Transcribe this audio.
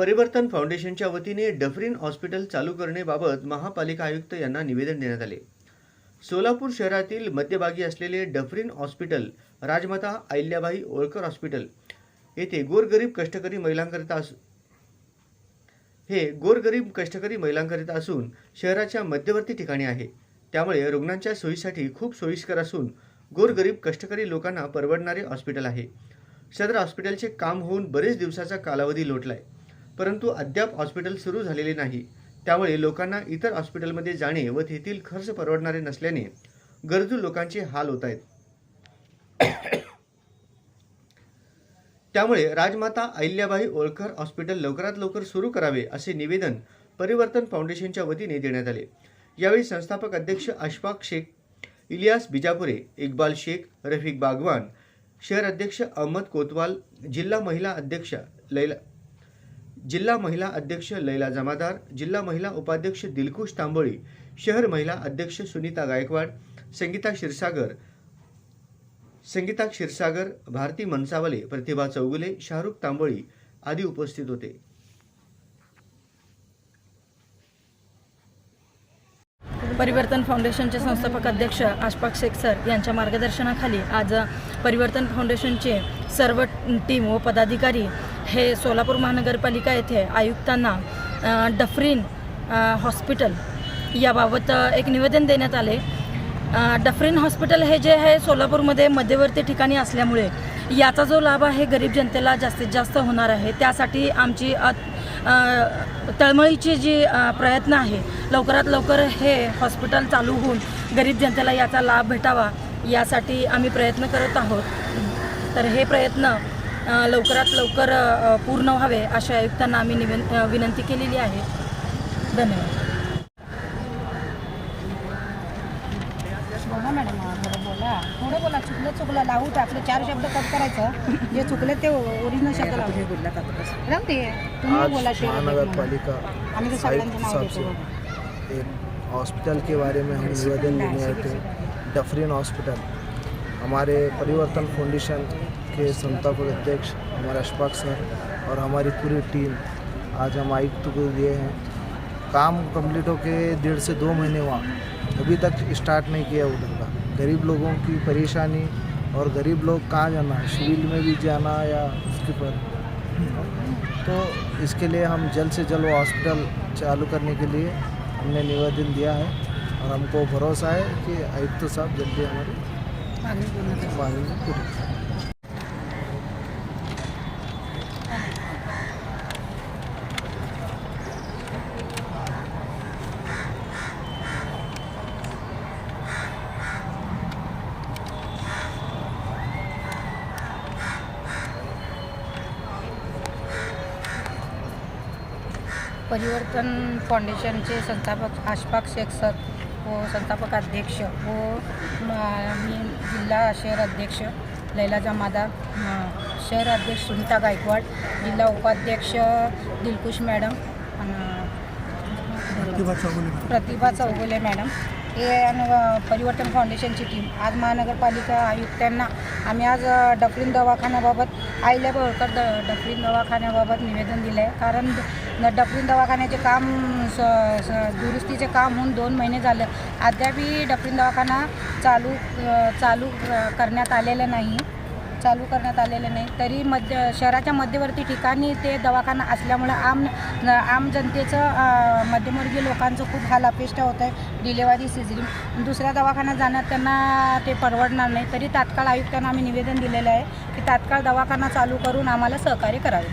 परिवर्तन फाउंडेशनच्या वतीने डफरीन हॉस्पिटल चालू करण्याबाबत महापालिका आयुक्त यांना निवेदन देण्यात आले। सोलापूर शहरातील मध्यभागी असलेले डफरीन हॉस्पिटल राजमाता अहिल्याबाई होळकर हॉस्पिटल येथे गोरगरीब कष्टकरी महिलांकरिता असून शहराच्या मध्यवर्ती ठिकाणी आहे। त्यामुळे रुग्णांच्या सोयीसाठी खूप सोयीस्कर असून गोरगरीब कष्टकरी लोकांना परवडणारे हॉस्पिटल आहे। सदर हॉस्पिटलचे काम होऊन बरेच दिवसाचा कालावधी लोटलाय, परंतु अद्याप हॉस्पिटल सुरू झालेले नाही। त्यामुळे लोकांना इतर हॉस्पिटलमध्ये जाणे व तेथील खर्च परवडणारे नसल्याने गरजू लोकांचे हाल होत आहेत। त्यामुळे राजमाता अहिल्याबाई होळकर हॉस्पिटल लवकरात लवकर सुरू करावे असे निवेदन परिवर्तन फाउंडेशनच्या वतीने देण्यात आले। यावेळी संस्थापक अध्यक्ष अशफाक शेख, इलियास बिजापुरे, इक्बाल शेख, रफीक बागवान, शहर अध्यक्ष अहमद कोतवाल, जिल्हा महिला अध्यक्ष लैला जमादार, जिल्हा महिला उपाध्यक्ष दिलखुश तांबोळी, शहर महिला अध्यक्ष सुनीता गायकवाड, संगीता क्षीरसागर, भारती मनसावले, प्रतिभा चौगुले, शाहरुख तांबोळी आदी उपस्थित होते। परिवर्तन फाउंडेशनचे संस्थापक अध्यक्ष अशफाक शेख सर यांच्या मार्गदर्शनाखाली आज परिवर्तन फाउंडेशनचे सर्व टीम व पदाधिकारी हे सोलापूर महानगरपालिका येथे आयुक्तांना डफरीन हॉस्पिटल याबाबत एक निवेदन देण्यात आले। डफरीन हॉस्पिटल हे जे आहे सोलापूरमध्ये मध्यवर्ती ठिकाणी असल्यामुळे याचा जो लाभ आहे गरीब जनतेला जास्तीत जास्त होणार आहे। त्यासाठी आमची तळमळीची जी प्रयत्न आहे, लवकरात लवकर हे हॉस्पिटल चालू होऊन गरीब जनतेला याचा लाभ भेटावा यासाठी आम्ही प्रयत्न करत आहोत। तर हे प्रयत्न लवकरात लवकर पूर्ण व्हावे अशा आयुक्तांना आम्ही विनंती केलेली आहे। धन्यवाद। बोला मॅडम, थोडं बोला, चुकलं लावू तर आपले 4 शब्द कट करायचं, जे चुकले ते ओरिजिनल शब्द लावू बोलला का राहू दे, तुम्ही बोला। महानगरपालिका आयुक्त साहब से एक हॉस्पिटल के बारे में हम निवेदन देने आए थे। डफरीन हॉस्पिटल हमारे परिवर्तन फाउंडेशन के संस्थापक अध्यक्ष हमारे अशफाक सर और हमारी पूरी टीम आज हम आयुक्त को दिए हैं। काम कंप्लीट होके 1.5 से 2 महीने हुआ, अभी तक स्टार्ट नहीं किया उधर का। गरीब लोगों की परेशानी, और गरीब लोग कहाँ जाना, सिविल में भी जाना या उसके पर, तो इसके लिए हम जल्द से जल्द वो हॉस्पिटल चालू करने के लिए हमने निवेदन दिया है और हमको भरोसा है कि आयुक्त साहब जल्दी हमारी मांग पूरी। परिवर्तन फाउंडेशनचे संस्थापक अशफाक शेख सर व संस्थापक अध्यक्ष व मी शहर अध्यक्ष लैला जमादार, शहर अध्यक्ष सुनीता गायकवाड, जिल्हा उपाध्यक्ष दिलखुश मॅडम, प्रतिभा चौगुले मॅडम, हे परिवर्तन फाउंडेशनची टीम आज महानगरपालिका आयुक्तांना आम्ही आज डफरीन दवाखान्याबाबत अहिल्याबाई होळकर डफरीन दवाखान्याबाबत निवेदन दिलं आहे। कारण डफरीन दवाखान्याचे काम दुरुस्तीचे काम होऊन 2 महिने झाले, अद्यापही डफरीन दवाखाना चालू करण्यात आलेलं नाही। तरी शहराच्या मध्यवर्ती ठिकाणी ते दवाखाना असल्यामुळे आम जनतेचं मध्यमवर्गीय लोकांचं खूप हाल अपेष्टा होत आहे। डिलेवरी, सिझरिंग, दुसऱ्या दवाखान्यात जाण्यात त्यांना ते परवडणार नाही। तरी तात्काळ आयुक्तांना आम्ही निवेदन दिलेलं आहे की तात्काळ दवाखाना चालू करून आम्हाला सहकार्य करावे।